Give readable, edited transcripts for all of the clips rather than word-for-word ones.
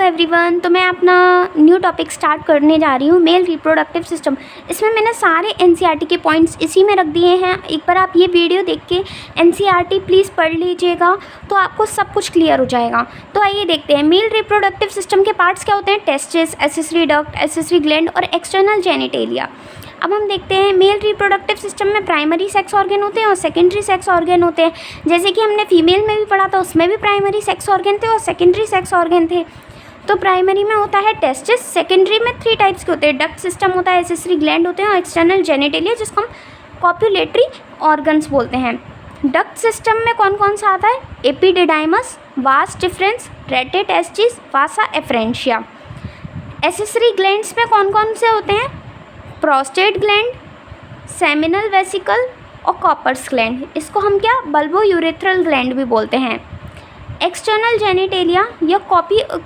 Everyone, तो मैं अपना न्यू टॉपिक स्टार्ट करने जा रही हूँ, मेल रिप्रोडक्टिव सिस्टम। इसमें मैंने सारे एनसीईआरटी के पॉइंट्स इसी में रख दिए हैं। एक बार आप ये वीडियो देख के एनसीईआरटी प्लीज़ पढ़ लीजिएगा तो आपको सब कुछ क्लियर हो जाएगा। तो आइए देखते हैं मेल रिप्रोडक्टिव सिस्टम के पार्ट्स क्या होते हैं। Testis, accessory duct, accessory gland और एक्सटर्नल जेनिटेलिया। अब हम देखते हैं मेल रिप्रोडक्टिव सिस्टम में प्राइमरी सेक्स ऑर्गन होते हैं और सेकेंडरी सेक्स ऑर्गन होते हैं। जैसे कि हमने फीमेल में भी पढ़ा था, उसमें भी प्राइमरी सेक्स ऑर्गन थे और सेकेंडरी सेक्स ऑर्गन थे। तो प्राइमरी में होता है टेस्टिस, सेकेंडरी में 3 टाइप्स के होते हैं। डक्ट सिस्टम होता है, एसेसरी ग्लैंड होते हैं और एक्सटर्नल जेनिटेलिया जिसको हम कॉप्युलेटरी ऑर्गन्स बोलते हैं। डक्ट सिस्टम में कौन कौन सा आता है? एपिडिडाइमस, वास डिफरेंस, रेटे टेस्टिस, वासा एफरेंशिया। एसेसरी ग्लैंड्स में कौन कौन से होते हैं? प्रोस्टेट ग्लैंड, सेमिनल वेसिकल और कॉपर्स ग्लैंड। इसको हम क्या बल्बो यूरेथ्रल ग्लैंड भी बोलते हैं। एक्सटर्नल जेनिटेलिया या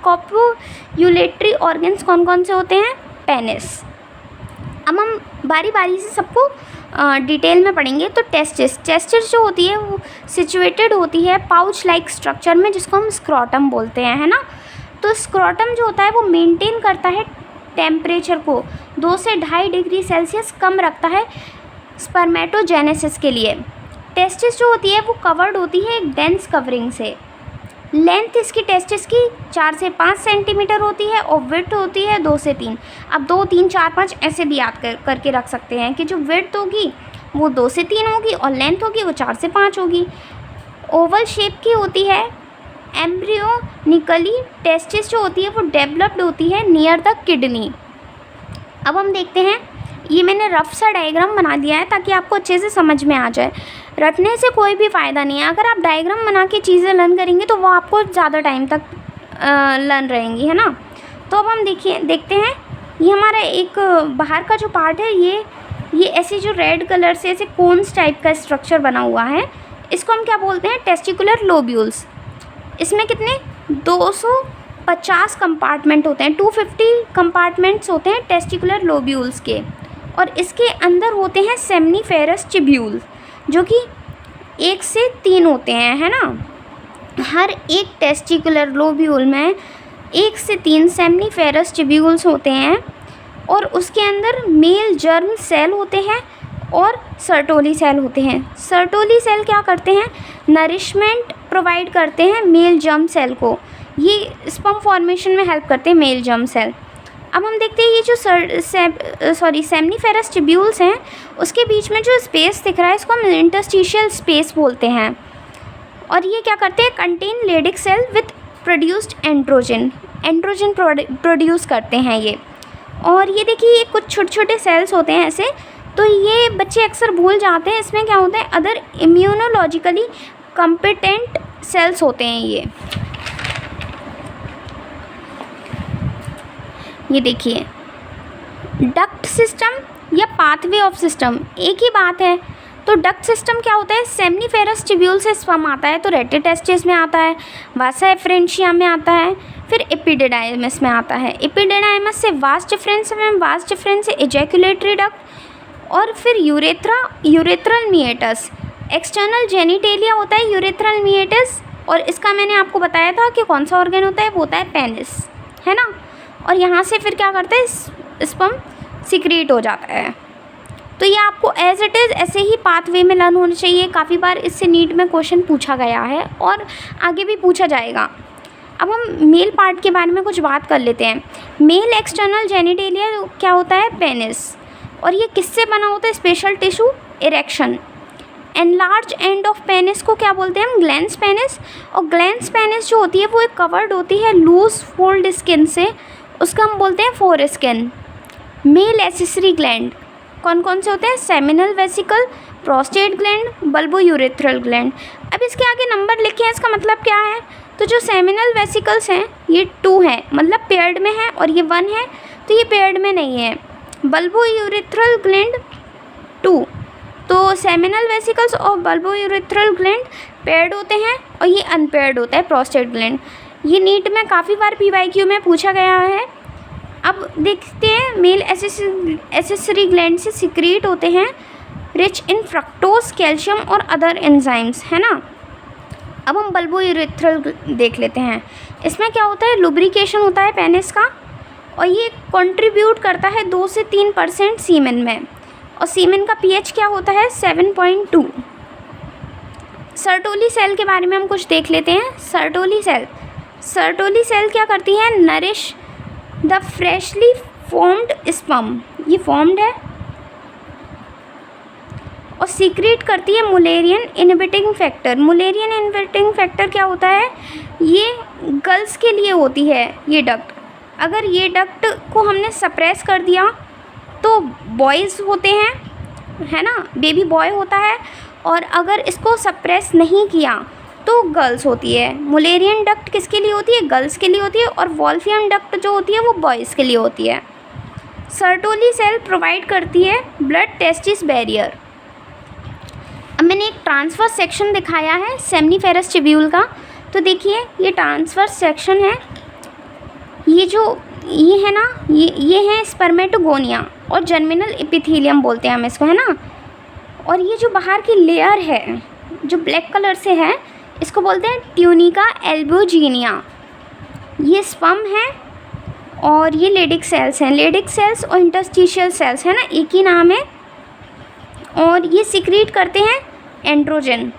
कॉप्युलेटरी ऑर्गन्स कौन कौन से होते हैं? पेनिस। अब हम बारी बारी से सबको डिटेल में पढ़ेंगे। तो टेस्टिस जो होती है वो सिचुएटेड होती है पाउच लाइक स्ट्रक्चर में जिसको हम स्क्रोटम बोलते हैं, है ना। तो स्क्रोटम जो होता है वो मेंटेन करता है टेम्परेचर को 2 से 2.5 डिग्री सेल्सियस कम रखता है स्पर्मेटोजेनेसिस के लिए। टेस्टिस जो होती है वो कवर्ड होती है एक डेंस कवरिंग से। लेंथ इसकी टेस्टिस की 4 से 5 सेंटीमीटर होती है और विड्थ होती है 2 से 3। अब 2, 3, 4, 5 ऐसे भी याद करके रख सकते हैं कि जो विड्थ होगी वो 2 से 3 होगी और लेंथ होगी वो 4 से 5 होगी। ओवल शेप की होती है। एम्ब्रियोनिकली टेस्टिस जो होती है वो डेवलप्ड होती है नियर द किडनी। अब हम देखते हैं, ये मैंने रफ सा डायग्राम बना दिया है ताकि आपको अच्छे से समझ में आ जाए। रटने से कोई भी फ़ायदा नहीं है। अगर आप डायग्राम बना के चीज़ें लर्न करेंगे तो वो आपको ज़्यादा टाइम तक लर्न रहेंगी, है ना। तो अब हम देखते हैं, ये हमारा एक बाहर का जो पार्ट है, ये ऐसे जो रेड कलर से ऐसे कोन्स टाइप का स्ट्रक्चर बना हुआ है, इसको हम क्या बोलते हैं? Testicular lobules. इसमें कितने 250 कंपार्टमेंट होते हैं, 250 कंपार्टमेंट्स होते हैं टेस्टिकुलर लोब्यूल्स के। और इसके अंदर होते हैं सेमनीफेरस ट्यूब्यूल जो कि 1 से 3 होते हैं, है ना। हर एक टेस्टिकुलर लोब्यूल में 1 से 3 सेमनीफेरस ट्यूब्यूल्स होते हैं और उसके अंदर मेल जर्म सेल होते हैं और सर्टोली सेल होते हैं। सर्टोली सेल क्या करते हैं? नरिशमेंट प्रोवाइड करते हैं मेल जर्म सेल को। ये स्पर्म फॉर्मेशन में हेल्प करते हैं मेल जर्म सेल। अब हम देखते हैं, ये जो सेमनीफेरस ट्यूब्यूल्स हैं उसके बीच में जो स्पेस दिख रहा है इसको हम इंटरस्टिशियल स्पेस बोलते हैं। और ये क्या करते हैं? Contain Leydig cell with produced androgen produce करते हैं ये। और ये देखिए, ये कुछ छोटे छोटे सेल्स होते हैं ऐसे, तो ये बच्चे अक्सर भूल जाते हैं। इसमें क्या होता है? अदर इम्यूनोलॉजिकली कॉम्पिटेंट सेल्स होते हैं ये देखिए। डक्ट सिस्टम या पाथवे ऑफ सिस्टम एक ही बात है। तो डक्ट सिस्टम क्या होता है? सेमनीफेरस ट्यूब्यूल से स्पर्म आता है तो रेटे टेस्टिस में आता है, वासा एफरेंशिया में आता है, फिर एपिडिडाइमस में आता है। एपिडिडाइमस से वास डिफरेंस में, वास डिफरेंस से एजैकुलेटरी डक्ट और फिर यूरेथ्रल मिएटस। एक्सटर्नल जेनिटेलिया होता है यूरेथ्रल मिएटस और इसका मैंने आपको बताया था कि कौन सा ऑर्गन होता है, वो होता है पेनिस, है ना। और यहाँ से फिर क्या करता है? स्पर्म सिक्रीट हो जाता है। तो ये आपको एज इट इज़ ऐसे ही पाथवे में लर्न होना चाहिए। काफ़ी बार इससे नीट में क्वेश्चन पूछा गया है और आगे भी पूछा जाएगा। अब हम मेल पार्ट के बारे में कुछ बात कर लेते हैं। मेल एक्सटर्नल जेनिटेलिया क्या होता है? पेनिस। और ये किससे बना होता है? Special tissue, erection. Enlarge end of penis को क्या बोलते हैं हम? Glans penis. और ग्लैंस पेनिस जो होती है वो एक कवर्ड होती है लूज फोल्ड स्किन से, उसका हम बोलते हैं four skin. Male accessory gland कौन कौन से होते हैं? Seminal vesicle, prostate gland, bulbo urethral gland. अब इसके आगे नंबर लिखे हैं, इसका मतलब क्या है? तो जो सेमिनल वेसिकल्स हैं ये 2 हैं, मतलब पेयर्ड में है, और ये 1 है तो ये पेयर्ड में नहीं है। Bulbo urethral gland 2। तो सेमिनल वेसिकल्स और बल्बो यूरेथ्रल ग्लैंड पेयर्ड होते हैं और ये अनपेयर्ड होता है प्रोस्टेट ग्लैंड। ये नीट में काफ़ी बार PYQ में पूछा गया है। अब देखते हैं, मेल एसेसरी ग्लैंड से सिक्रीट होते हैं रिच इन फ्रक्टोज, कैल्शियम और अदर एंजाइम्स, है ना। अब हम बल्बो यूरेथ्रल देख लेते हैं। इसमें क्या होता है, लुब्रिकेशन होता है पेनिस का, और ये कंट्रीब्यूट करता है 2 से 3% सीमेन में, और सीमेन का पीएच क्या होता है 7.2। सर्टोली सेल के बारे में हम कुछ देख लेते हैं। सर्टोली सेल क्या करती है, nourish the freshly formed sperm, ये फॉर्म्ड है, और सीक्रेट करती है Mullerian inhibiting factor. Mullerian inhibiting factor क्या होता है, ये गर्ल्स के लिए होती है ये डक्ट। अगर ये डक्ट को हमने सप्रेस कर दिया तो बॉयज़ होते हैं, है ना, बेबी बॉय होता है, और अगर इसको सप्रेस नहीं किया तो गर्ल्स होती है। मुलेरियन डक्ट किसके लिए होती है, गर्ल्स के लिए होती है, और वॉल्फियम डक्ट जो होती है वो बॉयज़ के लिए होती है। सर्टोली सेल प्रोवाइड करती है ब्लड टेस्टिस बैरियर। अब मैंने एक ट्रांसफर सेक्शन दिखाया है सेमनीफेरस ट्यूब्यूल का, तो देखिए ये ट्रांसफर सेक्शन है, ये है ना, ये है स्पर्मेटोगोनिया और जर्मिनल एपिथेलियम बोलते हैं हम इसको, है ना। और ये जो बाहर की लेयर है जो ब्लैक कलर से है, इसको बोलते हैं ट्यूनिका एल्बोजीनिया। ये स्पर्म है और ये लेडिक सेल्स हैं। लेडिक सेल्स और इंटरस्टिशियल सेल्स है ना, एक ही नाम है, और ये सिक्रीट करते हैं एंड्रोजन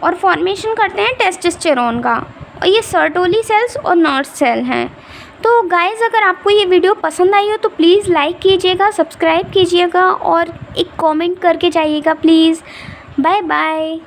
और फॉर्मेशन करते हैं टेस्टोस्टेरोन का, और ये सर्टोली सेल्स और नर्व सेल हैं। तो गाइज़, अगर आपको ये वीडियो पसंद आई हो तो प्लीज़ लाइक कीजिएगा, सब्सक्राइब कीजिएगा और एक कमेंट करके जाइएगा प्लीज़। Bye bye.